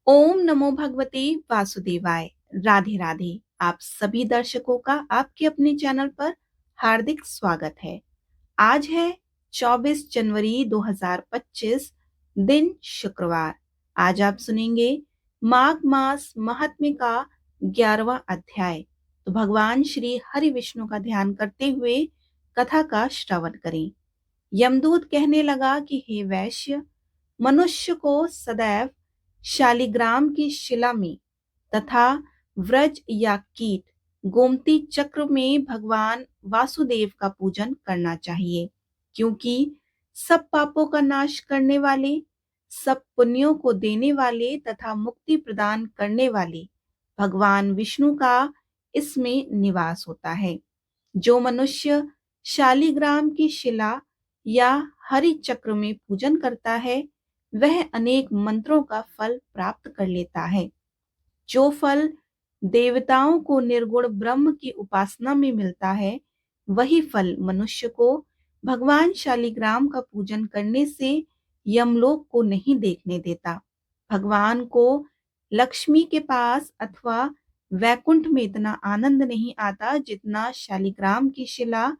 ओम नमो भगवते वासुदेवाय। राधे राधे। आप सभी दर्शकों का आपके अपने चैनल पर हार्दिक स्वागत है। आज है 24 जनवरी 2025, दिन शुक्रवार। आज आप सुनेंगे माघ मास महात्म्य का 11वां अध्याय। तो भगवान श्री हरि विष्णु का ध्यान करते हुए कथा का श्रवण करें। यमदूत कहने लगा कि हे वैश्य, मनुष्य को सदैव शालिग्राम की शिला में तथा व्रज या कीट गोमती चक्र में भगवान वासुदेव का पूजन करना चाहिए, क्योंकि सब पापों का नाश करने वाले, सब पुण्यों को देने वाले तथा मुक्ति प्रदान करने वाले भगवान विष्णु का इसमें निवास होता है। जो मनुष्य शालिग्राम की शिला या हरि चक्र में पूजन करता है, वह अनेक मंत्रों का फल प्राप्त कर लेता है। जो फल देवताओं को निर्गुण ब्रह्म की उपासना में मिलता है, वही फल मनुष्य को भगवान शालिग्राम का पूजन करने से यमलोक को नहीं देखने देता। भगवान को लक्ष्मी के पास अथवा वैकुंठ में इतना आनंद नहीं आता जितना शालिग्राम की शिला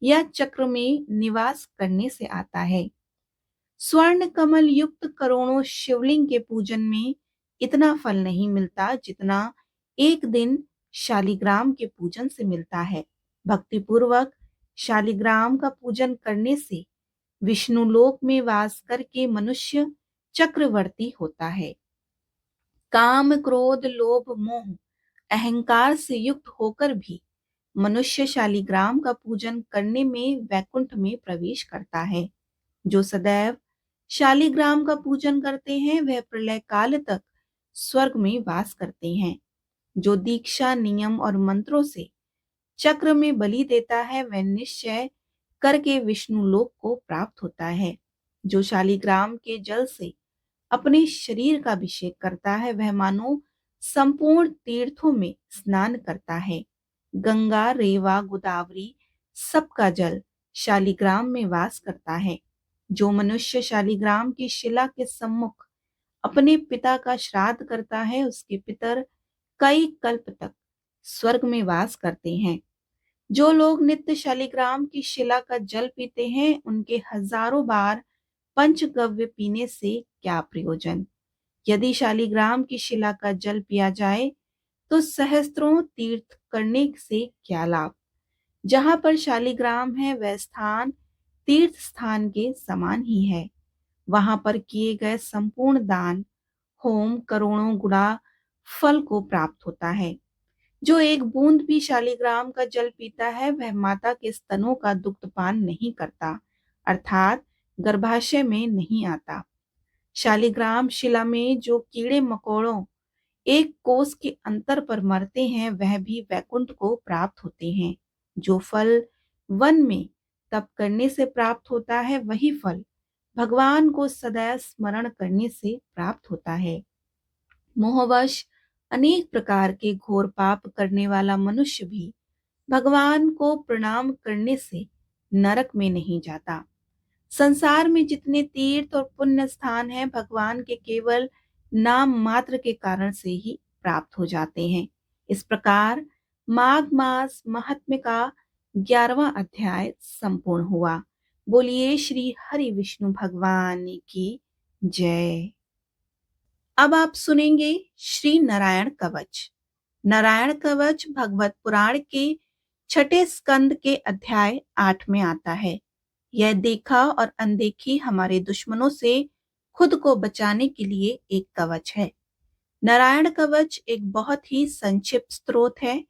या चक्र में निवास करने से आता है। स्वर्ण कमल युक्त करोड़ों शिवलिंग के पूजन में इतना फल नहीं मिलता जितना एक दिन शालिग्राम के पूजन से मिलता है। भक्ति पूर्वक शालिग्राम का पूजन करने से विष्णु लोक में वास करके मनुष्य चक्रवर्ती होता है। काम क्रोध लोभ मोह अहंकार से युक्त होकर भी मनुष्य शालिग्राम का पूजन करने में वैकुंठ में प्रवेश करता है। जो सदैव शालिग्राम का पूजन करते हैं, वह प्रलय काल तक स्वर्ग में वास करते हैं। जो दीक्षा नियम और मंत्रों से चक्र में बलि देता है, वह निश्चय करके विष्णु लोक को प्राप्त होता है। जो शालिग्राम के जल से अपने शरीर का अभिषेक करता है, वह मानो संपूर्ण तीर्थों में स्नान करता है। गंगा, रेवा, गोदावरी सबका जल शालिग्राम में वास करता है। जो मनुष्य शालिग्राम की शिला के सम्मुख अपने पिता का श्राद्ध करता है, उसके पितर कई कल्प तक स्वर्ग में वास करते हैं। जो लोग नित्य शालिग्राम की शिला का जल पीते हैं, उनके हजारों बार पंचगव्य पीने से क्या प्रयोजन। यदि शालिग्राम की शिला का जल पिया जाए तो सहस्त्रों तीर्थ करने से क्या लाभ। जहां पर शालिग्राम है, वह स्थान तीर्थ स्थान के समान ही है। वहां पर किए गए संपूर्ण दान होम करोड़ों गुणा फल को प्राप्त होता है। जो एक बूंद भी शालिग्राम का जल पीता है, वह माता के स्तनों का दुग्धपान नहीं करता, अर्थात गर्भाशय में नहीं आता। शालिग्राम शिला में जो कीड़े मकोड़ों एक कोस के अंतर पर मरते हैं, वह भी वैकुंठ को प्राप्त होते हैं। जो फल वन में तप करने से प्राप्त होता है, वही फल भगवान को सदैव स्मरण करने से प्राप्त होता है। मोहवश अनेक प्रकार के घोर पाप करने वाला मनुष्य भी भगवान को प्रणाम करने से नरक में नहीं जाता। संसार में जितने तीर्थ और पुण्य स्थान हैं, भगवान के केवल नाम मात्र के कारण से ही प्राप्त हो जाते हैं। इस प्रकार माघ मास महात्म्य का 11वां अध्याय संपूर्ण हुआ। बोलिए श्री हरि विष्णु भगवान की जय। अब आप सुनेंगे श्री नारायण कवच। नारायण कवच भगवत पुराण के छठे स्कंद के अध्याय 8 में आता है। यह देखा और अनदेखी हमारे दुश्मनों से खुद को बचाने के लिए एक कवच है। नारायण कवच एक बहुत ही संक्षिप्त स्त्रोत है,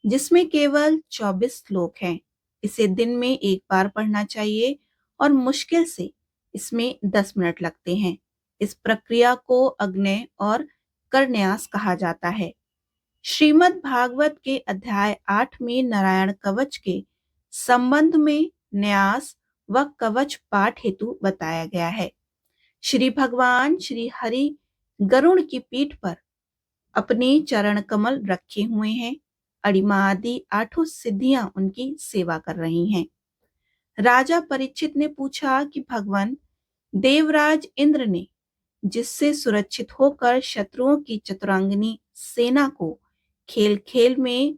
जिसमें केवल 24 श्लोक हैं। इसे दिन में एक बार पढ़ना चाहिए और मुश्किल से इसमें 10 मिनट लगते हैं। इस प्रक्रिया को अग्नय और करन्यास कहा जाता है। श्रीमद् भागवत के अध्याय 8 में नारायण कवच के संबंध में न्यास व कवच पाठ हेतु बताया गया है। श्री भगवान श्री हरि गरुड़ की पीठ पर अपने चरण कमल रखे हुए हैं। अड़िमा आदि 8 सिद्धियां उनकी सेवा कर रही हैं। राजा परीक्षित ने पूछा कि भगवान, देवराज इंद्र ने जिससे सुरक्षित होकर शत्रुओं की चतुरांगिनी सेना को खेल खेल में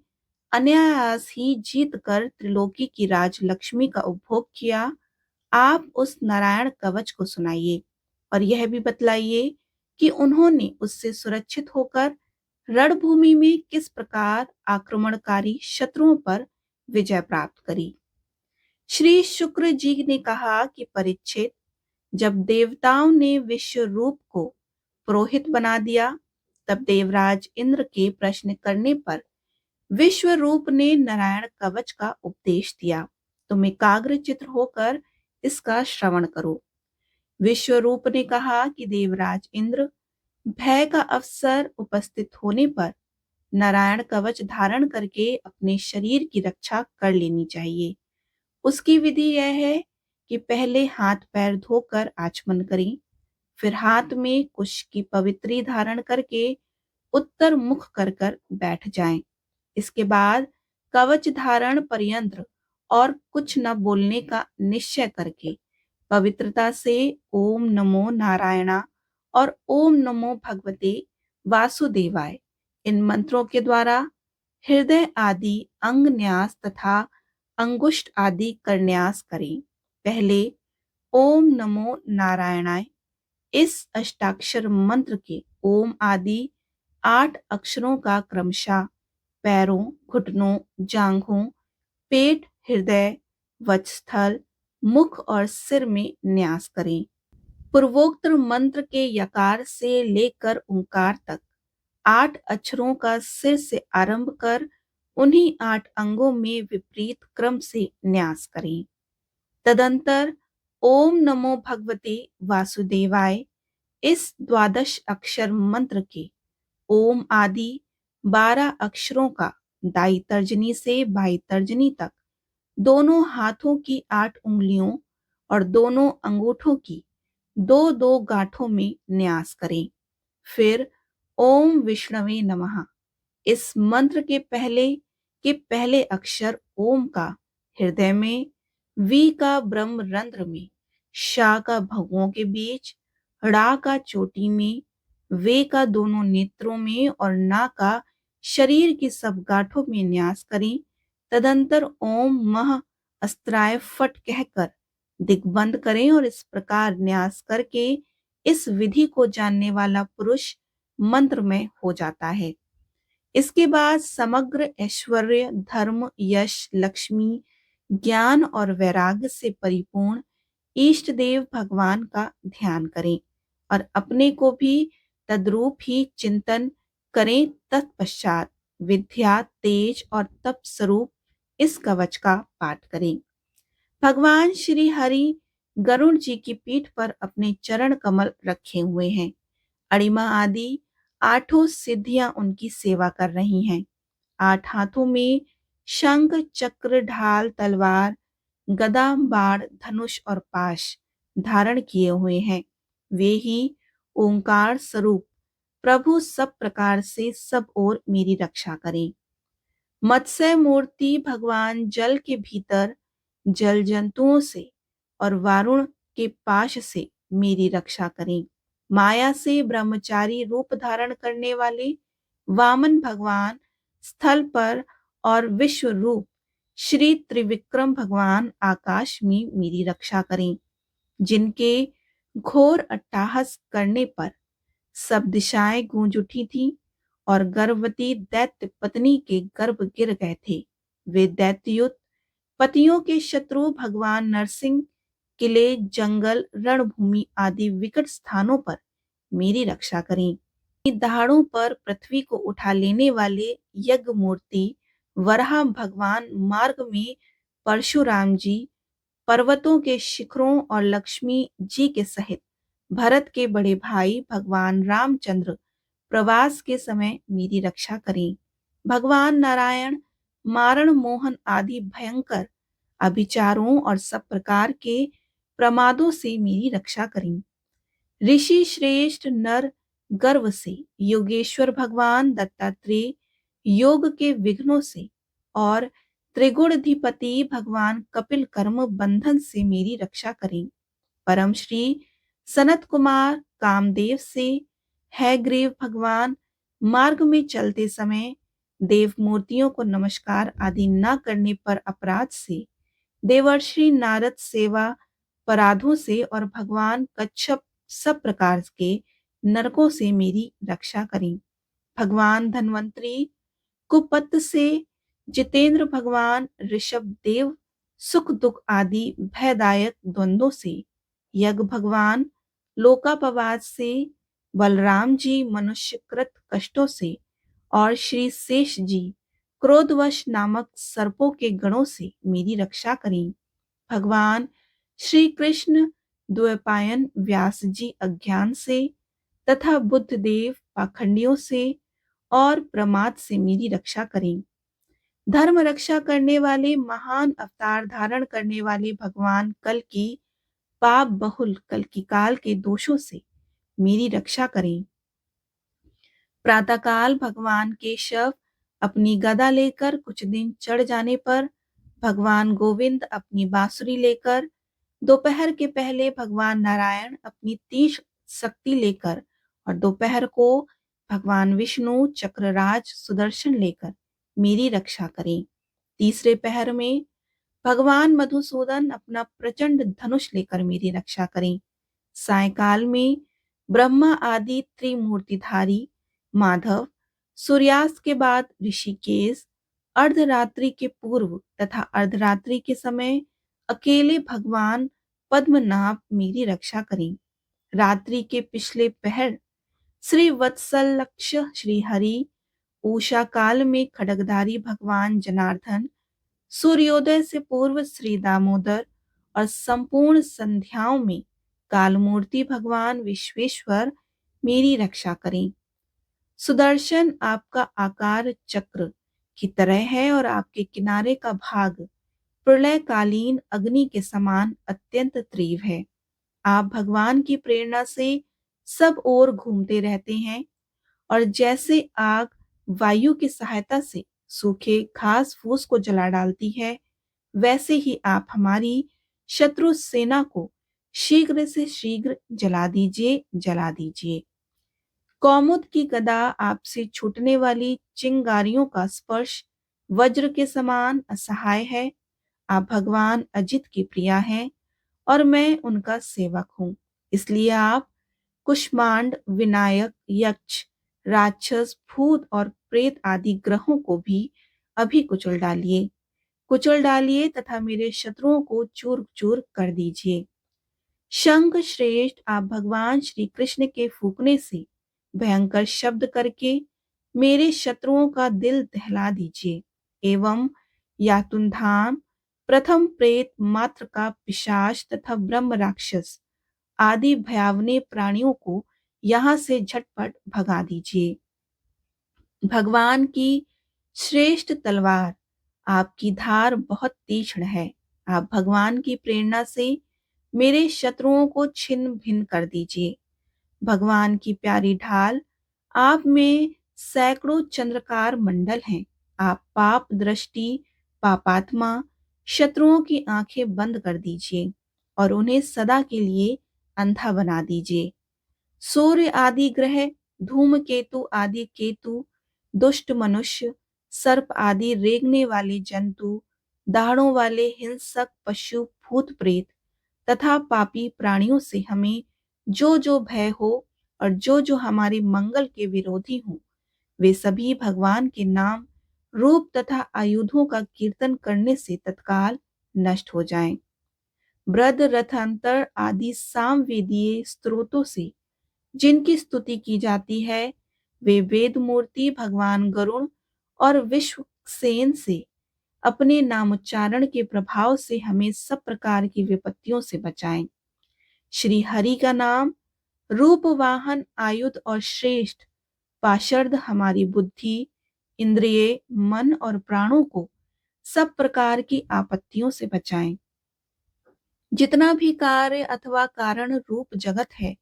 अनायास ही जीत कर त्रिलोकी की राजलक्ष्मी का उपभोग किया, आप उस नारायण कवच को सुनाइए और यह भी बतलाइए कि उन्होंने उससे सुरक्षित होकर रणभूमि में किस प्रकार आक्रमणकारी शत्रुओं पर विजय प्राप्त करी। श्री शुक्र जी ने कहा कि परीक्षित, जब देवताओं ने विश्व रूप को पुरोहित बना दिया, तब देवराज इंद्र के प्रश्न करने पर विश्व रूप ने नारायण कवच का उपदेश दिया। तुम एकाग्र चित्र होकर इसका श्रवण करो। विश्व रूप ने कहा कि देवराज इंद्र, भय का अवसर उपस्थित होने पर नारायण कवच धारण करके अपने शरीर की रक्षा कर लेनी चाहिए। उसकी विधि यह है कि पहले हाथ पैर धोकर आचमन करें, फिर हाथ में कुश की पवित्री धारण करके उत्तर मुख कर कर बैठ जाएं। इसके बाद कवच धारण पर्यंत और कुछ न बोलने का निश्चय करके पवित्रता से ओम नमो नारायणा और ओम नमो भगवते वासुदेवाय इन मंत्रों के द्वारा हृदय आदि अंग न्यास तथा अंगुष्ठ आदि करन्यास करें। पहले ओम नमो नारायणाय इस अष्टाक्षर मंत्र के ओम आदि 8 अक्षरों का क्रमशः पैरों, घुटनों, जांघों, पेट, हृदय, वक्षस्थल, मुख और सिर में न्यास करें। पूर्वोक्त मंत्र के यकार से लेकर ओंकार तक 8 अक्षरों का सिर से आरंभ कर उन्हीं 8 अंगों में विपरीत क्रम से न्यास करें। तदंतर ओम नमो भगवते वासुदेवाय इस द्वादश अक्षर मंत्र के ओम आदि 12 अक्षरों का दाई तर्जनी से बाई तर्जनी तक दोनों हाथों की 8 उंगलियों और दोनों अंगूठों की 2-2 गांठों में न्यास करें। फिर ओम विष्णवे नमः इस मंत्र के पहले अक्षर ओम का हृदय में, वी का ब्रह्म रंध्र में, शा का भगुओं के बीच, ड़ा का चोटी में, वे का दोनों नेत्रों में और ना का शरीर की सब गांठों में न्यास करें। तदंतर ओम मह अस्त्राय फट कहकर दिग्बंध करें और इस प्रकार न्यास करके इस विधि को जानने वाला पुरुष मंत्र में हो जाता है। इसके बाद समग्र ऐश्वर्य, धर्म, यश, लक्ष्मी, ज्ञान और वैराग्य से परिपूर्ण इष्ट देव भगवान का ध्यान करें और अपने को भी तद्रूप ही चिंतन करें। तत्पश्चात विद्या, तेज और तप स्वरूप इस कवच का पाठ करें। भगवान श्री हरि गरुड़ जी की पीठ पर अपने चरण कमल रखे हुए हैं। अणिमा आदि 8 सिद्धियां उनकी सेवा कर रही हैं। 8 हाथों में शंख, चक्र, ढाल, तलवार, गदा, बाण, धनुष और पाश धारण किए हुए हैं। वे ही ओंकार स्वरूप प्रभु सब प्रकार से सब ओर मेरी रक्षा करें। मत्स्य मूर्ति भगवान जल के भीतर जल जंतुओं से और वारुण के पाश से मेरी रक्षा करें। माया से ब्रह्मचारी रूप धारण करने वाले वामन भगवान स्थल पर और विश्व रूप श्री त्रिविक्रम भगवान आकाश में मेरी रक्षा करें। जिनके घोर अट्टहास करने पर सब दिशाएं गूंज उठी थी और गर्भवती दैत्य पत्नी के गर्भ गिर गए थे, वे दैत्युत पतियों के शत्रु भगवान नरसिंह किले, जंगल, रणभूमि आदि विकट स्थानों पर मेरी रक्षा करें। दहाड़ों पर पृथ्वी को उठा लेने वाले यज्ञ मूर्ति वराह भगवान मार्ग में परशुराम जी, पर्वतों के शिखरों और लक्ष्मी जी के सहित भरत के बड़े भाई भगवान रामचंद्र प्रवास के समय मेरी रक्षा करें। भगवान नारायण मारण मोहन आदि भयंकर अभिचारों और सब प्रकार के प्रमादों से मेरी रक्षा करें। ऋषि श्रेष्ठ नर गर्व से योगेश्वर भगवान दत्तात्रेय योग के विघ्नों से और त्रिगुणाधिपति भगवान कपिल कर्म बंधन से मेरी रक्षा करें। परम श्री सनत कुमार कामदेव से, हैग्रीव भगवान मार्ग में चलते समय देव मूर्तियों को नमस्कार आदि न करने पर अपराध से, देवर्षि नारद सेवा अपराधों से और भगवान कच्छप सब प्रकार के नरकों से मेरी रक्षा करें। भगवान धन्वंतरी कुपत से, जितेंद्र भगवान ऋषभ देव सुख दुख आदि भयदायक द्वंद्वों से, यज्ञ भगवान लोकापवाद से, बलराम जी मनुष्यकृत कष्टों से और श्री शेष जी क्रोधवश नामक सर्पों के गणों से मेरी रक्षा करें। भगवान श्री कृष्ण द्वैपायन व्यास जी अज्ञान से तथा बुद्ध देव पाखंडियों से और प्रमाद से मेरी रक्षा करें। धर्म रक्षा करने वाले महान अवतार धारण करने वाले भगवान कल की पाप बहुल कल की काल के दोषों से मेरी रक्षा करें। प्रातःकाल भगवान केशव अपनी गदा लेकर कुछ दिन चढ़ जाने पर भगवान गोविंद अपनी बांसुरी लेकर, दोपहर के पहले भगवान नारायण अपनी तीक्ष्ण शक्ति लेकर और दोपहर को भगवान विष्णु चक्रराज सुदर्शन लेकर मेरी रक्षा करें। तीसरे पहर में भगवान मधुसूदन अपना प्रचंड धनुष लेकर मेरी रक्षा करें। सायकाल में ब्रह्मा आदि त्रिमूर्तिधारी माधव, सूर्यास्त के बाद ऋषिकेश, अर्धरात्रि के पूर्व तथा अर्धरात्रि के समय अकेले भगवान पद्मनाभ मेरी रक्षा करें। रात्रि के पिछले पहर श्री वत्सलक्ष श्री हरि, उषा काल में खड्गधारी भगवान जनार्दन, सूर्योदय से पूर्व श्री दामोदर और संपूर्ण संध्याओं में कालमूर्ति भगवान विश्वेश्वर मेरी रक्षा करें। सुदर्शन आपका आकार चक्र की तरह है और आपके किनारे का भाग प्रलयकालीन अग्नि के समान अत्यंत तीव्र है। आप भगवान की प्रेरणा से सब ओर घूमते रहते हैं और जैसे आग वायु की सहायता से सूखे घास फूस को जला डालती है, वैसे ही आप हमारी शत्रु सेना को शीघ्र से शीघ्र जला दीजिए। कौमुद की गदा आपसे छूटने वाली चिंगारियों का स्पर्श वज्र के समान असहाय है। आप भगवान अजित की प्रिया हैं और मैं उनका सेवक हूँ। इसलिए आप कुष्मांड, विनायक, यक्ष, राक्षस, भूत और प्रेत आदि ग्रहों को भी अभी कुचल डालिए तथा मेरे शत्रुओं को चूर चूर कर दीजिए। शंख श्रेष्ठ, आप भगवान श्री कृष्ण के फूकने से भयंकर शब्द करके मेरे शत्रुओं का दिल दहला दीजिए एवं यातुनधाम, प्रथम प्रेत मात्र का पिशाच तथा ब्रह्म राक्षस आदि भयावने प्राणियों को यहां से झटपट भगा दीजिए। भगवान की श्रेष्ठ तलवार, आपकी धार बहुत तीक्ष्ण है। आप भगवान की प्रेरणा से मेरे शत्रुओं को छिन्न भिन्न कर दीजिए। भगवान की प्यारी ढाल, आप में सैकड़ों चंद्रकार मंडल हैं। आप पाप दृष्टि, पापात्मा शत्रुओं की आंखें बंद कर दीजिए और उन्हें सदा के लिए अंधा बना दीजिए। सूर्य आदि ग्रह, धूमकेतु आदि केतु, दुष्ट मनुष्य, सर्प आदि रेंगने वाले जंतु, दाढ़ों वाले हिंसक पशु, भूत प्रेत तथा पापी प्राणियों से हमें जो जो भय हो और जो जो हमारे मंगल के विरोधी हों, वे सभी भगवान के नाम, रूप तथा आयुधों का कीर्तन करने से तत्काल नष्ट हो जाएं। ब्रद रथांतर आदि सामवेदीय स्त्रोतों से जिनकी स्तुति की जाती है, वे वेद मूर्ति भगवान गरुण और विश्वसेन से अपने नामोच्चारण के प्रभाव से हमें सब प्रकार की विपत्तियों से बचाएं। श्री हरि का नाम, रूप वाहन आयुध और श्रेष्ठ पाशर्द हमारी बुद्धि, इंद्रिय, मन और प्राणों को सब प्रकार की आपत्तियों से बचाएं। जितना भी कार्य अथवा कारण रूप जगत है,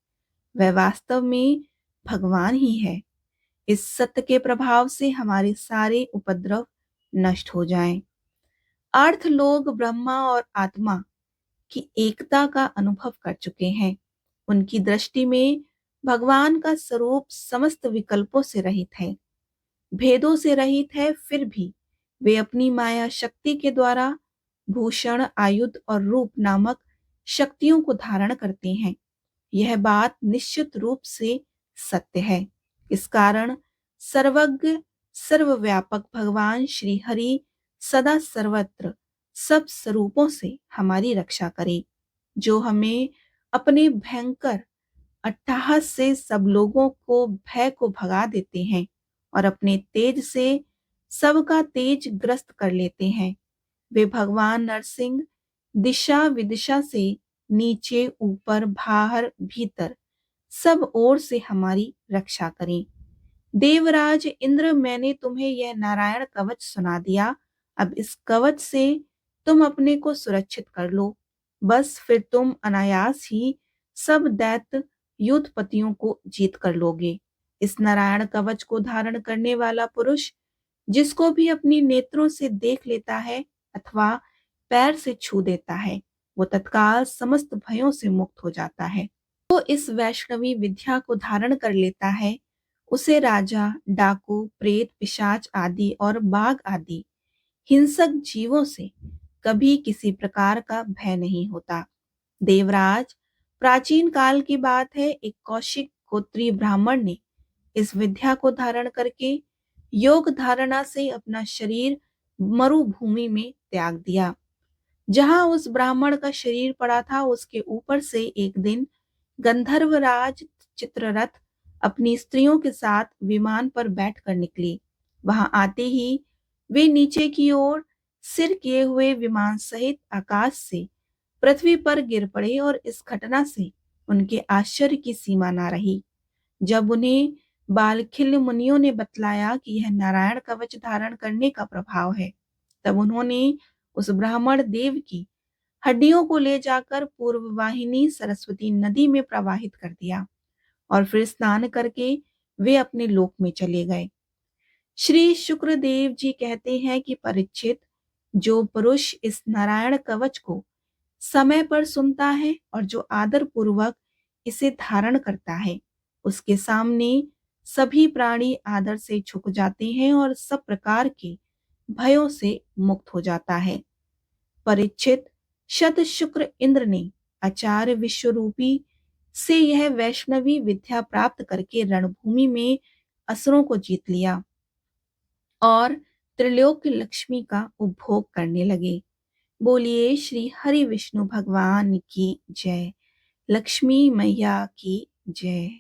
वह वास्तव में भगवान ही है। इस सत्य के प्रभाव से हमारे सारे उपद्रव नष्ट हो जाएं। अर्थ लोग ब्रह्मा और आत्मा की एकता का अनुभव कर चुके हैं। उनकी दृष्टि में भगवान का स्वरूप समस्त विकल्पों से रहित है, भेदों से रहित है, फिर भी वे अपनी माया शक्ति के द्वारा भूषण, आयुध और रूप नामक शक्तियों को धारण करते हैं। यह बात निश्चित रूप से सत्य है। इस कारण सर्वज्ञ सर्वव्यापक भगवान श्री हरि सदा सर्वत्र सब स्वरूपों से हमारी रक्षा करे, जो हमें अपने भयंकर अट्टहास से सब लोगों को भय को भगा देते हैं और अपने तेज से सबका तेज ग्रस्त कर लेते हैं। वे भगवान नरसिंह दिशा विदिशा से नीचे ऊपर बाहर भीतर सब ओर से हमारी रक्षा करें। देवराज इंद्र, मैंने तुम्हें यह नारायण कवच सुना दिया। अब इस कवच से तुम अपने को सुरक्षित कर लो। बस फिर तुम अनायास ही सब दैत्य युद्धपतियों को जीत कर लोगे। इस नारायण कवच को धारण करने वाला पुरुष जिसको भी अपनी नेत्रों से देख लेता है अथवा पैर से छू देता है, वो तत्काल समस्त भयों से मुक्त हो जाता है। तो इस वैष्णवी विद्या को धारण कर लेता है, उसे राजा, डाकू, प्रेत, पिशाच आदि और बाघ आदि हिंसक जीवों से कभी किसी प्रकार का भय नहीं होता। देवराज, प्राचीन काल की बात है, एक कौशिक गोत्रीय ब्राह्मण ने इस विद्या को धारण करके योग धारणा से अपना शरीर मरुभूमि में त्याग दिया। जहां उस ब्राह्मण का शरीर पड़ा था, उसके ऊपर से एक दिन गंधर्वराज चित्ररथ अपनी स्त्रियों के साथ विमान पर बैठकर निकली। वहां आते ही वे नीचे की ओर सिर किए हुए विमान सहित आकाश से पृथ्वी पर गिर पड़े और इस घटना से उनके आश्चर्य की सीमा ना रही। जब उन्हें बालखिल्य मुनियों ने बतलाया कि यह नारायण कवच धारण करने का प्रभाव है, तब उन्होंने उस ब्राह्मण देव की हड्डियों को ले जाकर पूर्व वाहिनी सरस्वती नदी में प्रवाहित कर दिया और फिर स्नान करके वे अपने लोक में चले गए। श्री शुक्रदेव जी कहते हैं कि परीक्षित, जो पुरुष इस नारायण कवच को समय पर सुनता है और जो आदर पूर्वक इसे धारण करता है, उसके सामने सभी प्राणी आदर से झुक जाते हैं और सब प्रकार के भयों से मुक्त हो जाता है। परीक्षित, शत शुक्र इंद्र ने आचार्य विश्वरूपी से यह वैष्णवी विद्या प्राप्त करके रणभूमि में असुरों को जीत लिया और त्रिलोक लक्ष्मी का उपभोग करने लगे। बोलिए श्री हरि विष्णु भगवान की जय। लक्ष्मी मैया की जय।